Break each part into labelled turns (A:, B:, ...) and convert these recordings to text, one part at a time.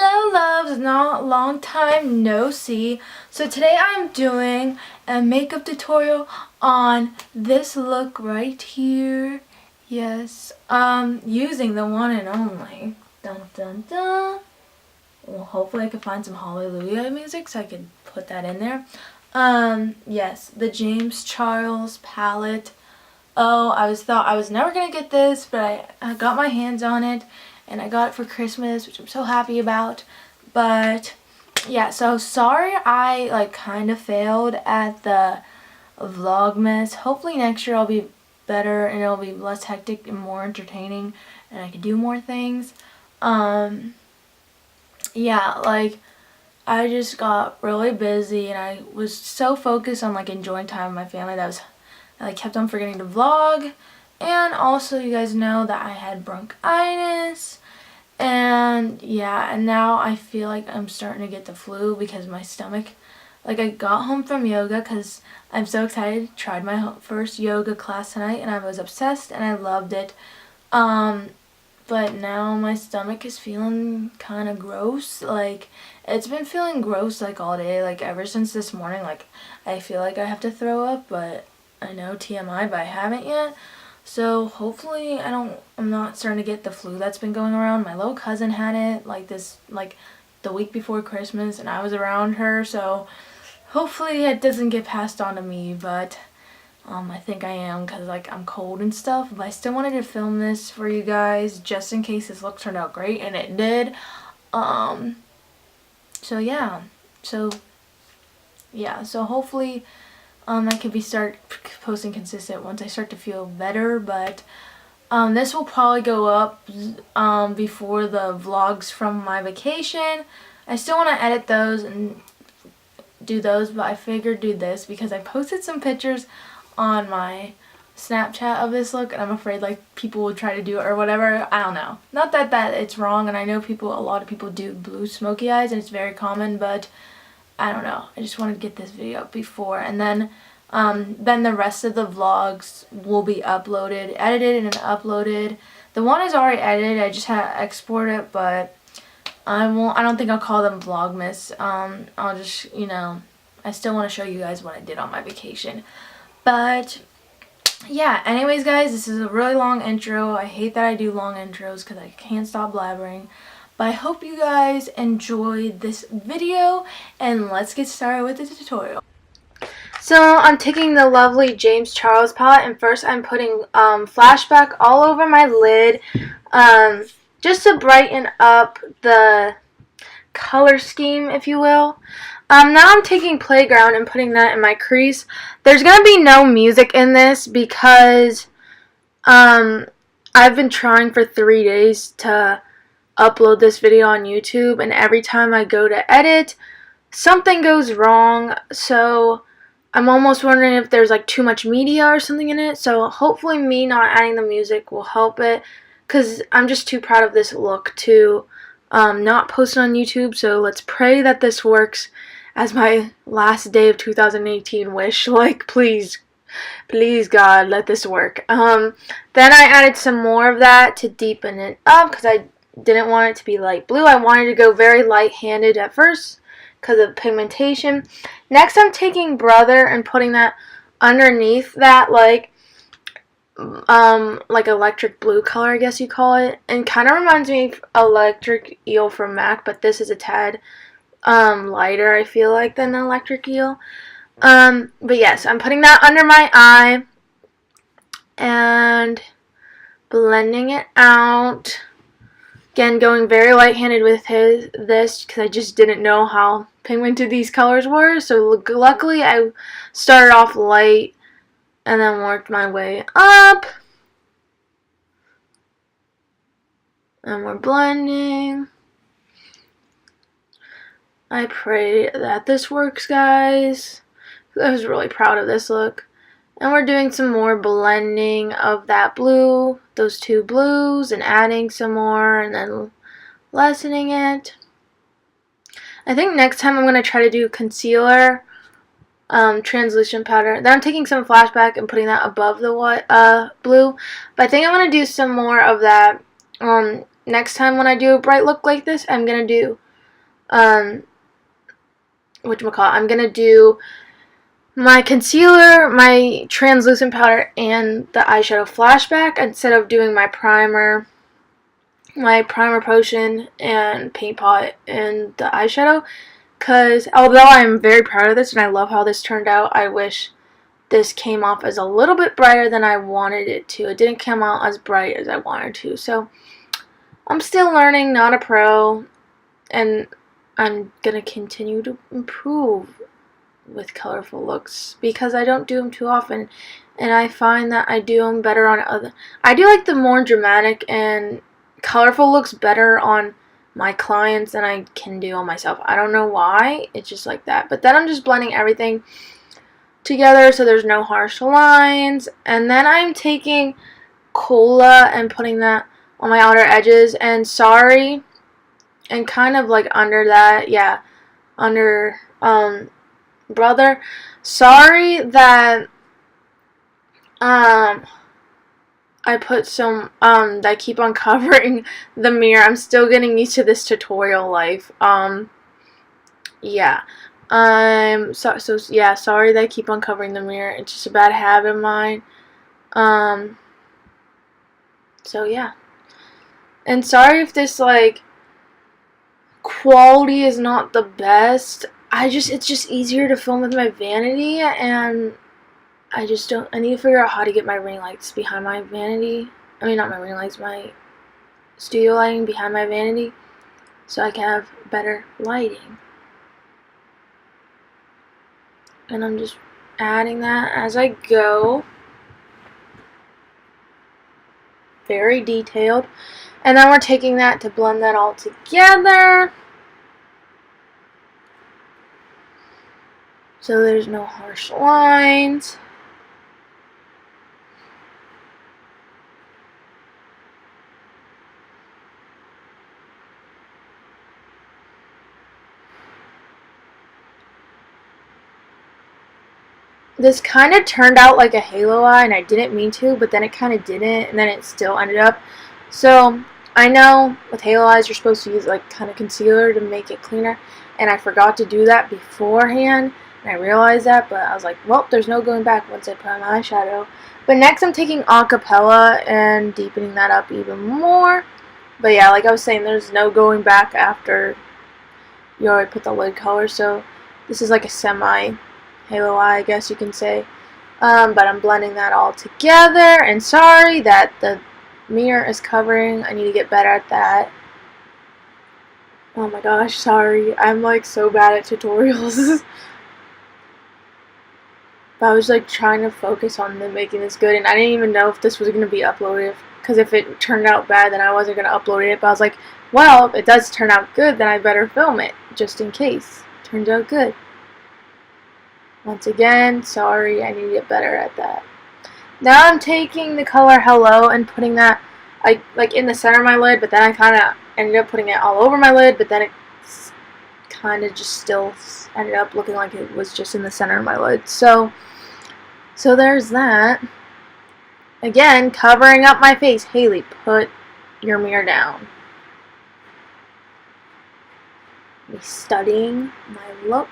A: Hello loves, not long time no see. So today I'm doing a makeup tutorial on this look right here. Yes, using the one and only. Dun dun dun. Well, hopefully I can find some hallelujah music so I can put that in there. Yes, the James Charles palette. Oh, I was never gonna get this, but I got my hands on it, and I got it for Christmas, which I'm so happy about. But yeah, so sorry I kind of failed at the Vlogmas. Hopefully next year I'll be better and it'll be less hectic and more entertaining, and I can do more things. Yeah, I just got really busy and I was so focused on enjoying time with my family that I kept on forgetting to vlog. And also you guys know that I had bronchitis, and yeah, and now I feel like I'm starting to get the flu because my stomach, I got home from yoga because I'm so excited. Tried my first yoga class tonight and I was obsessed and I loved it. But now my stomach is feeling kind of gross. It's been feeling gross all day, ever since this morning. I feel like I have to throw up, but I know TMI, but I haven't yet. So hopefully I'm not starting to get the flu that's been going around. My little cousin had it the week before Christmas and I was around her, so hopefully it doesn't get passed on to me, but I think I am because I'm cold and stuff. But I still wanted to film this for you guys just in case this look turned out great, and it did. So yeah. So hopefully I can start posting consistent once I start to feel better, but this will probably go up before the vlogs from my vacation. I still want to edit those and do those, but I figured do this because I posted some pictures on my Snapchat of this look, and I'm afraid people will try to do it or whatever. I don't know. Not that it's wrong, and I know a lot of people do blue smoky eyes and it's very common, but I don't know. I just wanted to get this video up before, and then the rest of the vlogs will be edited and uploaded. The one is already edited. I just had to export it, but I don't think I'll call them Vlogmas. I'll just, I still want to show you guys what I did on my vacation. But yeah, anyways guys, this is a really long intro. I hate that I do long intros because I can't stop blabbering. But I hope you guys enjoyed this video, and let's get started with the tutorial. So I'm taking the lovely James Charles palette, and first I'm putting Flashback all over my lid just to brighten up the color scheme, if you will. Now I'm taking Playground and putting that in my crease. There's going to be no music in this because I've been trying for 3 days to upload this video on YouTube, and every time I go to edit, something goes wrong. So I'm almost wondering if there's too much media or something in it. So hopefully me not adding the music will help it, because I'm just too proud of this look to not post it on YouTube. So let's pray that this works as my last day of 2018 wish. Please God, let this work. Then I added some more of that to deepen it up because I didn't want it to be light blue. I wanted to go very light-handed at first because of pigmentation. Next I'm taking Brother and putting that underneath that electric blue color, I guess you call it, and kind of reminds me of Electric Eel from MAC, but this is a tad lighter, I feel like, than Electric Eel. But yes, I'm putting that under my eye and blending it out. Again, going very light-handed with this because I just didn't know how pigmented these colors were. So luckily I started off light and then worked my way up. And we're blending. I pray that this works, guys. I was really proud of this look. And we're doing some more blending of that blue, those two blues, and adding some more and then lessening it. I think next time I'm going to try to do concealer, translucent powder. Then I'm taking some Flashback and putting that above the blue. But I think I'm going to do some more of that next time when I do a bright look like this. I'm going to do whatchamacallit, I'm going to do my concealer, my translucent powder, and the eyeshadow flashback instead of doing my primer potion and paint pot and the eyeshadow. Because although I'm very proud of this and I love how this turned out, I wish this came off as a little bit brighter than I wanted it to. It didn't come out as bright as I wanted to. So I'm still learning, not a pro, and I'm going to continue to improve with colorful looks because I don't do them too often, and I find that I do them better on other. I do like the more dramatic and colorful looks better on my clients than I can do on myself. I don't know why, it's just like that. But then I'm just blending everything together so there's no harsh lines, and then I'm taking cola and putting that on my outer edges, and sorry, and kind of like under that, yeah, under brother, sorry that I put some that I keep on covering the mirror. I'm still getting used to this tutorial life. Yeah. Yeah, sorry that I keep on covering the mirror. It's just a bad habit of mine. So yeah. And sorry if this like quality is not the best. It's just easier to film with my vanity, and I need to figure out how to get my ring lights behind my vanity. I mean, not my ring lights, my studio lighting behind my vanity, so I can have better lighting. And I'm just adding that as I go. Very detailed. And then we're taking that to blend that all together, so there's no harsh lines. This kind of turned out like a halo eye, and I didn't mean to, but then it kind of didn't, and then it still ended up. So I know with halo eyes you're supposed to use like kind of concealer to make it cleaner, and I forgot to do that beforehand, and I realized that, but I was like, well, there's no going back once I put on my eyeshadow. But next I'm taking Acapella and deepening that up even more. But yeah, like I was saying, there's no going back after you already put the lid color, so this is like a semi halo eye, I guess you can say. But I'm blending that all together, and sorry that the mirror is covering. I need to get better at that. Oh my gosh, sorry. I'm like so bad at tutorials. But I was like trying to focus on making this good, and I didn't even know if this was going to be uploaded, because if it turned out bad then I wasn't going to upload it. But I was like, well, if it does turn out good then I better film it, just in case. Turns out good. Once again, sorry, I need to get better at that. Now I'm taking the color Hello and putting that like in the center of my lid, but then I kind of ended up putting it all over my lid, but then it kind of just still ended up looking like it was just in the center of my lid. So there's that. Again, covering up my face. Haley, put your mirror down. Me studying my look.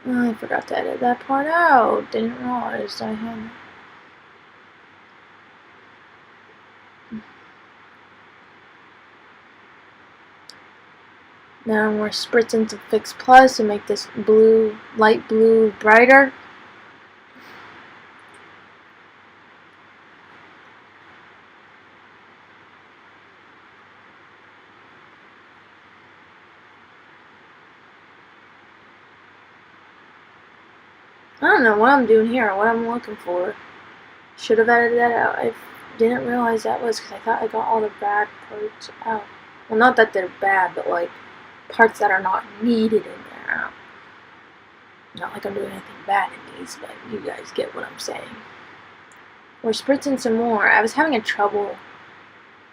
A: Oh, I forgot to edit that part out. Didn't realize I had. Now we're spritzing some Fix Plus to make this blue, light blue, brighter. I don't know what I'm doing here or what I'm looking for. Should have edited that out. I didn't realize that was because I thought I got all the bad parts out. Well, not that they're bad, but like parts that are not needed in there out. Not like I'm doing anything bad in these, but you guys get what I'm saying. We're spritzing some more. I was having a trouble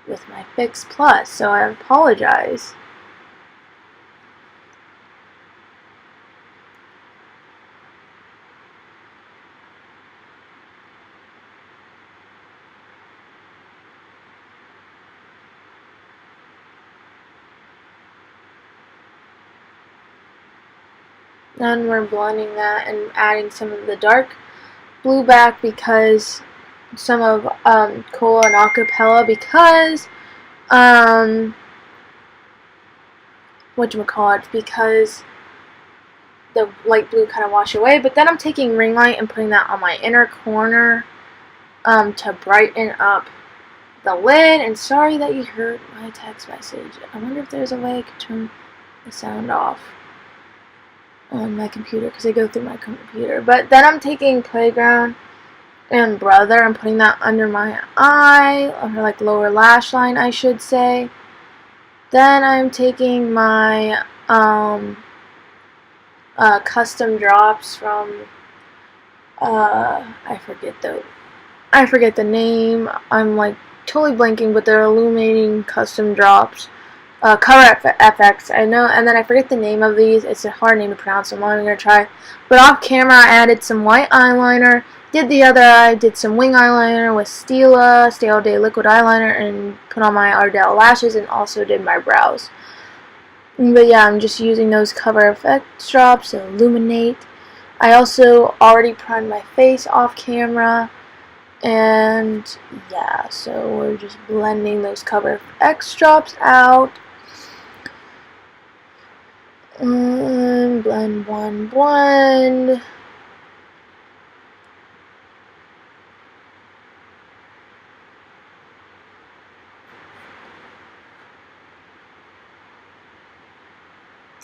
A: with my Fix Plus, so I apologize. Then we're blending that and adding some of the dark blue back because some of Cola and Acapella because whatchamacallit, because the light blue kind of wash away. But then I'm taking ring light and putting that on my inner corner to brighten up the lid. And sorry that you heard my text message. I wonder if there's a way I could turn the sound off on my computer because I go through my computer. But then I'm taking Playground and Brother and putting that under my eye, or like lower lash line I should say. Then I'm taking my custom drops from I forget the name. I'm like totally blanking, but they're illuminating custom drops. Color FX, I know, and then I forget the name of these. It's a hard name to pronounce, so I'm not gonna try. But off camera, I added some white eyeliner. Did the other eye, did some wing eyeliner with Stila, Stay All Day liquid eyeliner, and put on my Ardell lashes, and also did my brows. But yeah, I'm just using those Cover FX drops to illuminate. I also already primed my face off camera. And yeah, so we're just blending those Cover FX drops out. Blend, blend.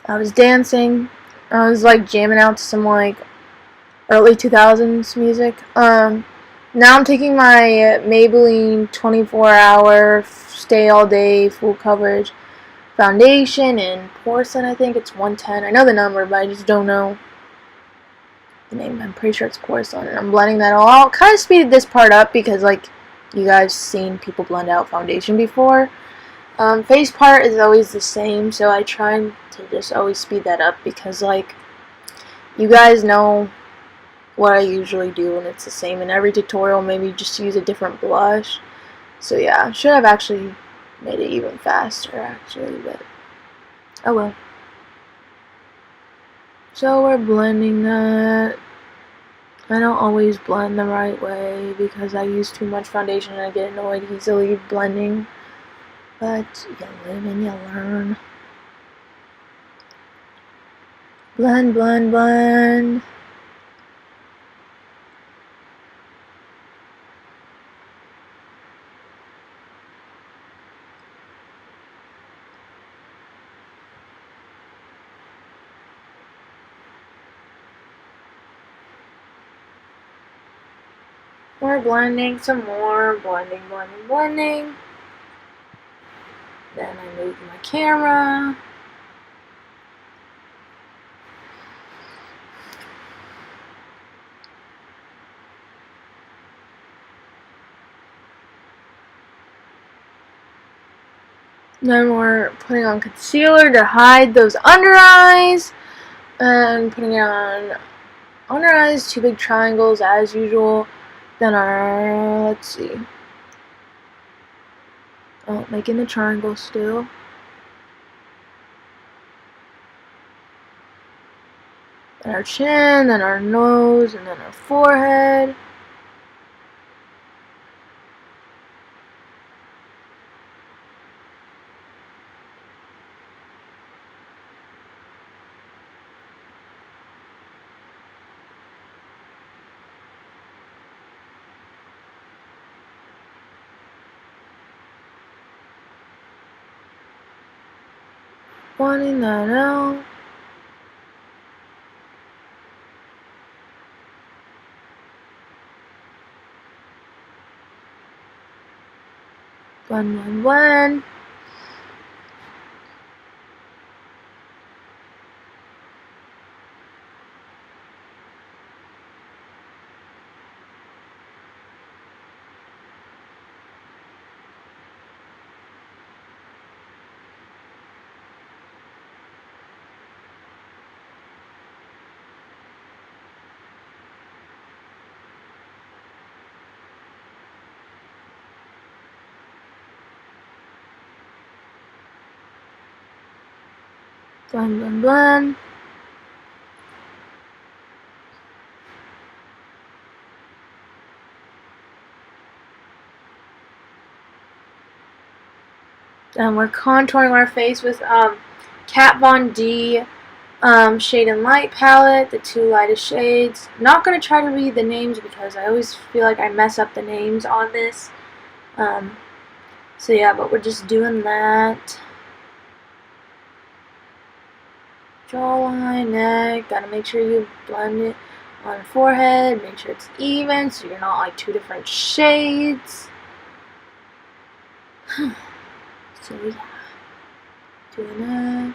A: I was dancing. I was like jamming out to some like early 2000s music. Now I'm taking my Maybelline 24-hour Stay All Day full coverage foundation in Porcelain. I think it's 110. I know the number, but I just don't know the name. I'm pretty sure it's Porcelain, and I'm blending that all out. Kind of speeded this part up because like you guys seen people blend out foundation before. Face part is always the same, so I try to just always speed that up because like you guys know what I usually do and it's the same in every tutorial. Maybe just use a different blush. So yeah, should have actually made it even faster actually, but oh well. So we're blending that. I don't always blend the right way because I use too much foundation and I get annoyed easily blending. But you live and you learn. Blend, blend, blend. We're blending some more. Blending, blending, blending. Then I move my camera. Then we're putting on concealer to hide those under eyes. And putting it on under eyes, 2 big triangles as usual. Then let's see. Oh, making the triangle still. Then our chin, then our nose, and then our forehead. Blending that out. Blend, blend, blend. Blend, blend, blend. And we're contouring our face with Kat Von D Shade and Light palette, the two lightest shades. I'm not going to try to read the names because I always feel like I mess up the names on this. So yeah, but we're just doing that. Jawline, neck, gotta make sure you blend it on the forehead, make sure it's even so you're not like two different shades. So yeah, doing that.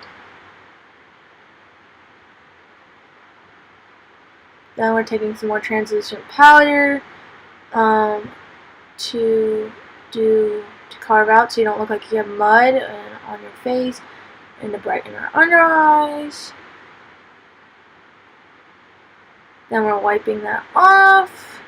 A: Then we're taking some more translucent powder to carve out so you don't look like you have mud on your face, and to brighten our under eyes. Then we're wiping that off.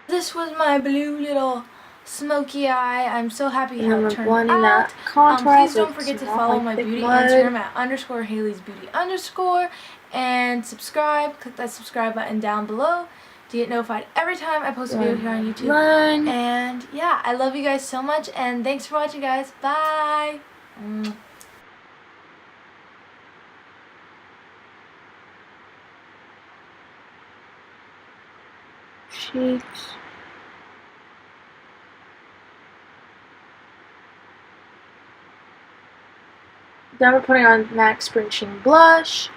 A: This was my blue little smoky eye. I'm so happy how it turned out. That contour please don't forget to follow my beauty Instagram at _Hailey'sBeauty_ and subscribe. Click that subscribe button down below to get notified every time I post a video here on YouTube. And yeah, I love you guys so much, and thanks for watching, guys. Bye. Cheeks. Then we're putting on MAC Spring Sheen blush,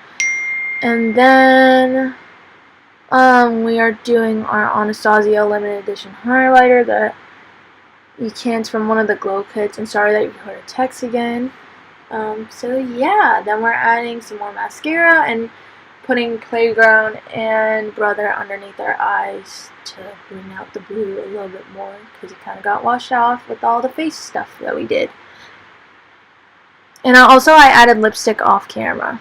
A: and then we are doing our Anastasia limited edition highlighter that you can't from one of the glow kits. I'm sorry that you heard a text again. So yeah, then we're adding some more mascara and putting Playground and Brother underneath our eyes to bring out the blue a little bit more because it kind of got washed off with all the face stuff that we did. And I added lipstick off camera.